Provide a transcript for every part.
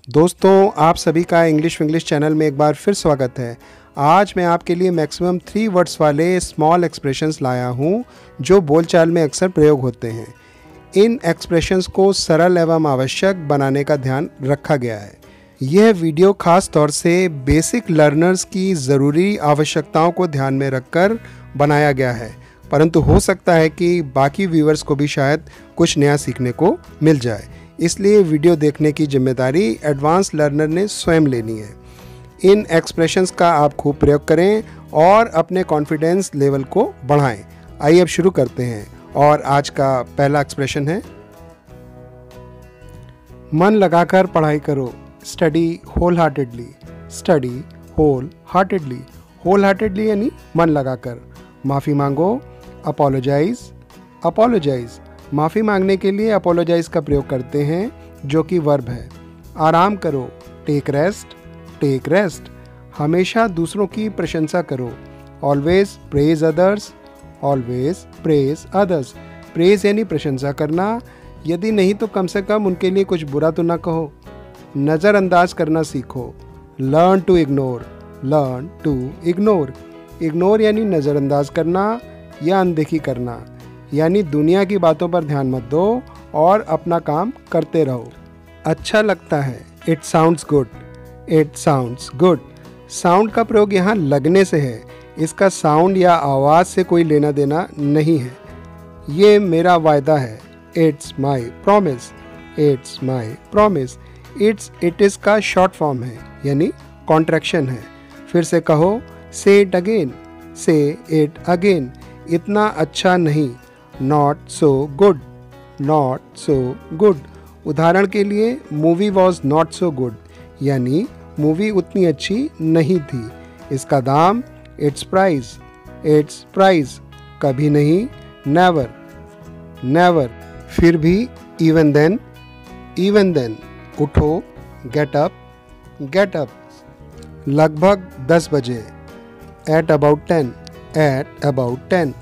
दोस्तों, आप सभी का इंग्लिश चैनल में एक बार फिर स्वागत है। आज मैं आपके लिए मैक्सिमम 3 वर्ड्स वाले स्मॉल एक्सप्रेशंस लाया हूँ जो बोलचाल में अक्सर प्रयोग होते हैं। इन एक्सप्रेशंस को सरल एवं आवश्यक बनाने का ध्यान रखा गया है। यह वीडियो खास तौर से बेसिक लर्नर्स की ज़रूरी आवश्यकताओं को ध्यान में रखकर बनाया गया है, परंतु हो सकता है कि बाकी व्यूअर्स को भी शायद कुछ नया सीखने को मिल जाए। इसलिए वीडियो देखने की जिम्मेदारी एडवांस लर्नर ने स्वयं लेनी है। इन एक्सप्रेशंस का आप खूब प्रयोग करें और अपने कॉन्फिडेंस लेवल को बढ़ाएं। आइए अब शुरू करते हैं और आज का पहला एक्सप्रेशन है मन लगाकर पढ़ाई करो। Study wholeheartedly. Study wholeheartedly. Wholeheartedly यानी मन लगाकर। माफ़ी मांगो। अपोलोजाइज। अपोलोजाइज माफ़ी मांगने के लिए अपोलोजाइज का प्रयोग करते हैं जो कि वर्ब है। आराम करो। Take rest. टेक रेस्ट हमेशा दूसरों की प्रशंसा करो। Always praise others. Always praise others praise यानी प्रशंसा करना, यदि नहीं तो कम से कम उनके लिए कुछ बुरा तो ना कहो। नज़रअंदाज करना सीखो। Learn to ignore. Learn to ignore ignore यानी नज़रअंदाज करना या अनदेखी करना, यानी दुनिया की बातों पर ध्यान मत दो और अपना काम करते रहो। अच्छा लगता है। It sounds good. It sounds good sound का प्रयोग यहाँ लगने से है। इसका साउंड या आवाज़ से कोई लेना देना नहीं है। ये मेरा वायदा है। It's my promise. It's my promise it is का शॉर्ट फॉर्म है, यानी कॉन्ट्रैक्शन है। फिर से कहो। से इट अगेन। से इट अगेन इतना अच्छा नहीं। Not so good. Not so good उदाहरण के लिए movie was not so good, यानी मूवी उतनी अच्छी नहीं थी। इसका दाम इट्स प्राइस। इट्स प्राइस कभी नहीं, नेवर। नेवर फिर भी इवन देन। इवन देन उठो। Get up. गेट अप लगभग 10 बजे। At about 10। एट अबाउट 10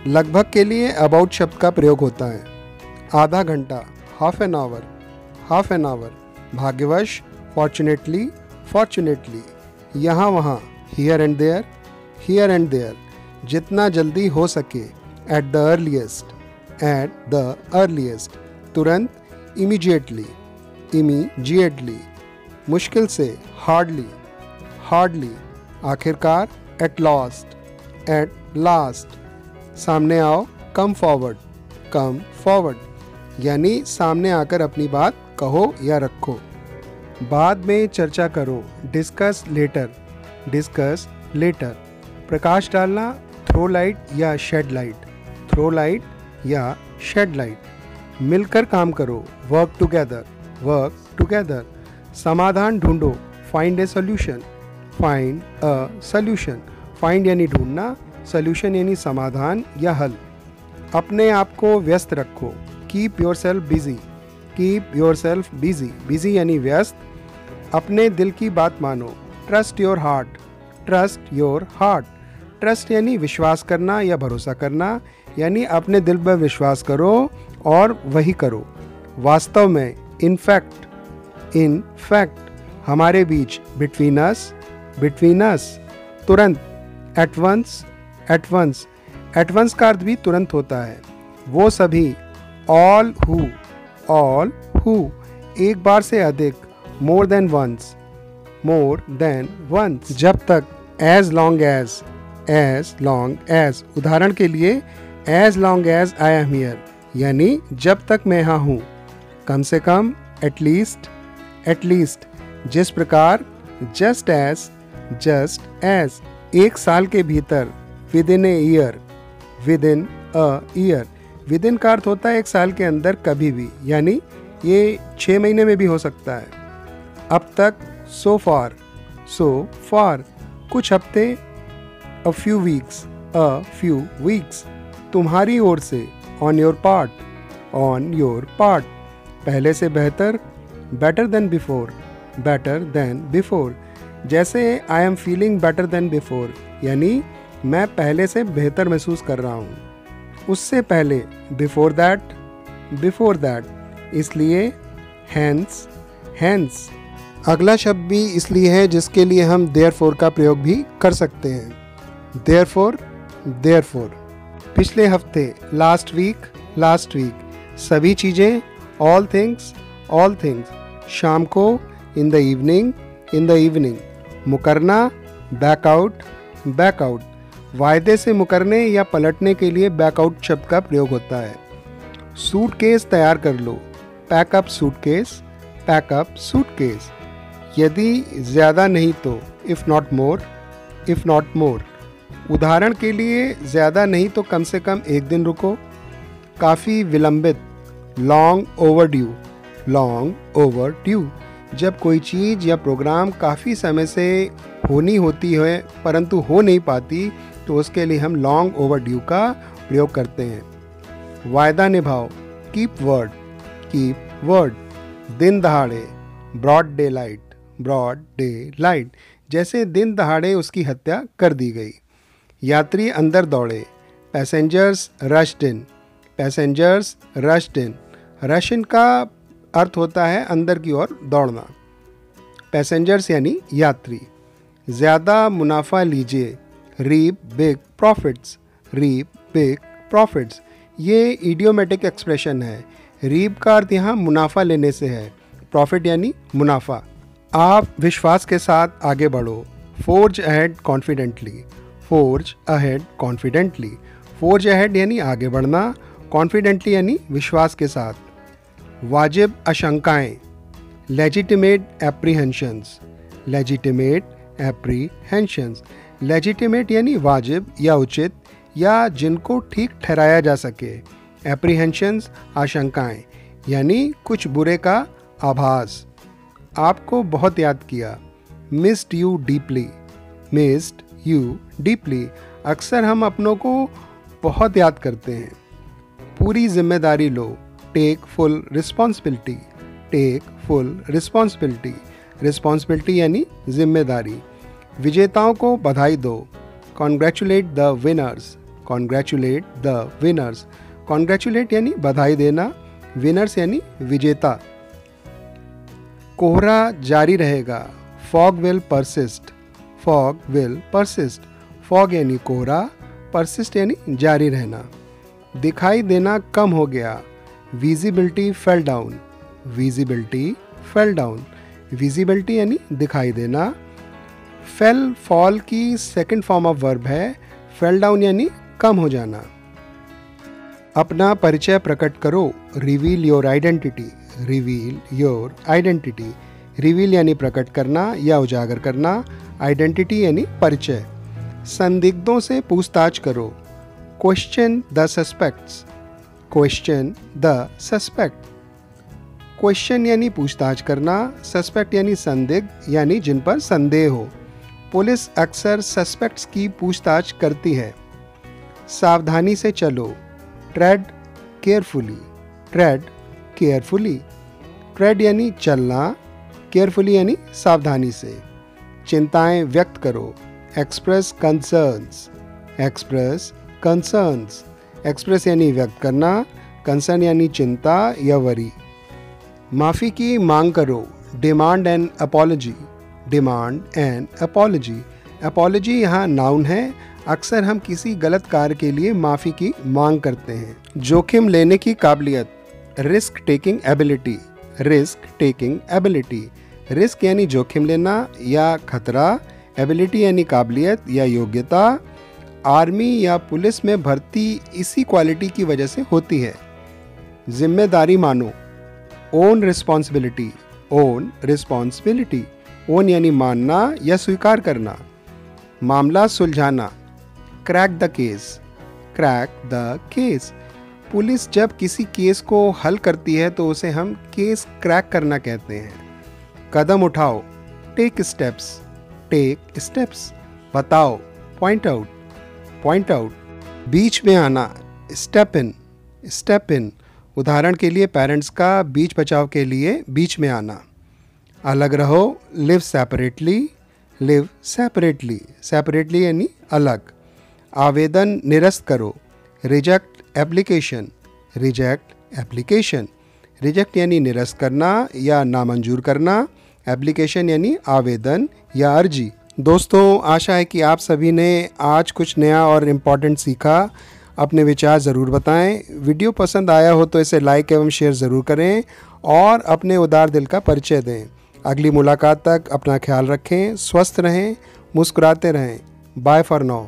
लगभग के लिए अबाउट शब्द का प्रयोग होता है। आधा घंटा। Half an hour. Half an hour भाग्यवश। फॉर्चुनेटली। फॉर्चुनेटली यहाँ वहाँ। Here and there. Here and there जितना जल्दी हो सके। At the earliest. At the earliest तुरंत। इमीडिएटली। इमीडिएटली मुश्किल से। हार्डली। हार्डली आखिरकार। At last. एट लास्ट सामने आओ। Come forward. कम फॉरवर्ड यानी सामने आकर अपनी बात कहो या रखो। बाद में चर्चा करो। Discuss later. डिस्कस लेटर प्रकाश डालना। थ्रो लाइट या शेड लाइट। थ्रो लाइट या शेड लाइट मिलकर काम करो। Work together. वर्क टुगेदर समाधान ढूंढो। Find a solution. Find a solution find यानी ढूंढना, सोल्यूशन यानी समाधान या हल। अपने आप को व्यस्त रखो। Keep your self busy. Keep your self busy busy यानी व्यस्त। अपने दिल की बात मानो। Trust your heart. Trust your heart trust यानी विश्वास करना या भरोसा करना, यानी अपने दिल पर विश्वास करो और वही करो। वास्तव में। In fact. इन फैक्ट हमारे बीच। Between us. बिटवीन अस तुरंत। At once. At once at once का अर्थ भी तुरंत होता है। वो सभी। All who. ऑल हु एक बार से अधिक। More than once. More than once जब तक। As long as. As long as उदाहरण के लिए as long as I am here, यानी जब तक मैं यहाँ हूँ। कम से कम। एटलीस्ट। एटलीस्ट जिस प्रकार। Just as. जस्ट एज एक साल के भीतर। With in a year. With in a year with in का अर्थ होता है एक साल के अंदर कभी भी, यानी ये 6 महीने में भी हो सकता है। अब तक। सो फार। सो फार कुछ हफ्ते। A few weeks. A few weeks तुम्हारी ओर से। On your part. On your part पहले से बेहतर। Better than before. Better than before जैसे I am feeling better than before, यानी मैं पहले से बेहतर महसूस कर रहा हूँ। उससे पहले। Before that. बिफोर दैट इसलिए। हैंस। हैंस अगला शब्द भी इसलिए है जिसके लिए हम देयरफॉर का प्रयोग भी कर सकते हैं। Therefore, therefore. पिछले हफ्ते, लास्ट वीक, सभी चीज़ें, ऑल थिंग्स, ऑल थिंग्स। शाम को, इन द इवनिंग। मुकरना, बैकआउट, बैकआउट। वायदे से मुकरने या पलटने के लिए बैकआउट शब्द का प्रयोग होता है। सूटकेस तैयार कर लो, pack up suitcase, pack up suitcase. यदि ज़्यादा नहीं तो, इफ़ नॉट मोर। उदाहरण के लिए ज़्यादा नहीं तो कम से कम एक दिन रुको। काफ़ी विलंबित, लॉन्ग ओवरड्यू। जब कोई चीज़ या प्रोग्राम काफ़ी समय से होनी होती है परंतु हो नहीं पाती तो उसके लिए हम लॉन्ग ओवरड्यू का प्रयोग करते हैं। वायदा निभाओ, कीप वर्ड। दिन दहाड़े, ब्रॉड डे लाइट। जैसे दिन दहाड़े उसकी हत्या कर दी गई। यात्री अंदर दौड़े, passengers rushed in. Rush in का अर्थ होता है अंदर की ओर दौड़ना। पैसेंजर्स यानी यात्री। ज़्यादा मुनाफा लीजिए, रीप बिग प्रॉफिट्स। ये इडियोमेटिक एक्सप्रेशन है। रीप का अर्थ यहाँ मुनाफा लेने से है, प्रॉफिट यानी मुनाफा। आप विश्वास के साथ आगे बढ़ो, forge ahead confidently. Forge ahead यानी आगे बढ़ना, कॉन्फिडेंटली यानी विश्वास के साथ। वाजिब आशंकाएं, लेजिटिमेट एप्रीहेंशंस। लेजिटिमेट यानी वाजिब या उचित या जिनको ठीक ठहराया जा सके। एप्रीहेंशंस आशंकाएं यानी कुछ बुरे का आभास। आपको बहुत याद किया, मिस्ड यू डीपली। अक्सर हम अपनों को बहुत याद करते हैं। पूरी जिम्मेदारी लो, टेक फुल रिस्पॉन्सिबिलिटी यानी जिम्मेदारी। विजेताओं को बधाई दो, कॉन्ग्रेचुलेट द विनर्स। कॉन्ग्रेचुलेट यानी बधाई देना, विनर्स यानी विजेता। कोहरा जारी रहेगा, फॉग विल परसिस्ट। फॉग यानी कोहरा, परसिस्ट यानी जारी रहना। दिखाई देना कम हो गया, विजिबिलिटी फेल डाउन। विजिबिलिटी यानी दिखाई देना। फेल, फॉल की सेकंड फॉर्म ऑफ वर्ब है। फेल डाउन यानी कम हो जाना। अपना परिचय प्रकट करो, रिवील योर आइडेंटिटी। रिवील यानी प्रकट करना या उजागर करना, आइडेंटिटी यानी परिचय। संदिग्धों से पूछताछ करो, क्वेश्चन द सस्पेक्ट। क्वेश्चन यानी पूछताछ करना, सस्पेक्ट यानी संदिग्ध यानी जिन पर संदेह हो। पुलिस अक्सर सस्पेक्ट्स की पूछताछ करती है। सावधानी से चलो, ट्रेड केयरफुली। ट्रेड यानी चलना, केयरफुली यानी सावधानी से। चिंताएं व्यक्त करो, एक्सप्रेस कंसर्न्स। एक्सप्रेस यानी व्यक्त करना, कंसर्न यानी चिंता या वरी। माफ़ी की मांग करो, डिमांड एन अपॉलजी। अपॉलजी यहाँ नाउन है। अक्सर हम किसी गलत कार्य के लिए माफ़ी की मांग करते हैं। जोखिम लेने की काबिलियत, रिस्क टेकिंग एबिलिटी। रिस्क यानी जोखिम लेना या खतरा, एबिलिटी यानी काबिलियत या योग्यता। आर्मी या पुलिस में भर्ती इसी क्वालिटी की वजह से होती है। जिम्मेदारी मानो, ओन रिस्पॉन्सिबिलिटी। ओन यानी मानना या स्वीकार करना। मामला सुलझाना, क्रैक द केस। पुलिस जब किसी केस को हल करती है तो उसे हम केस क्रैक करना कहते हैं। कदम उठाओ, टेक स्टेप्स। बताओ, पॉइंट आउट। बीच में आना, स्टेप इन। उदाहरण के लिए पेरेंट्स का बीच बचाव के लिए बीच में आना। अलग रहो, लिव सेपरेटली यानी अलग। आवेदन निरस्त करो, रिजेक्ट एप्लीकेशन। रिजेक्ट यानी निरस्त करना या नामंजूर करना, एप्लीकेशन यानी आवेदन या अर्जी। दोस्तों, आशा है कि आप सभी ने आज कुछ नया और इम्पॉर्टेंट सीखा। अपने विचार ज़रूर बताएं। वीडियो पसंद आया हो तो इसे लाइक एवं शेयर ज़रूर करें और अपने उदार दिल का परिचय दें। अगली मुलाकात तक अपना ख्याल रखें, स्वस्थ रहें, मुस्कुराते रहें। Bye for now.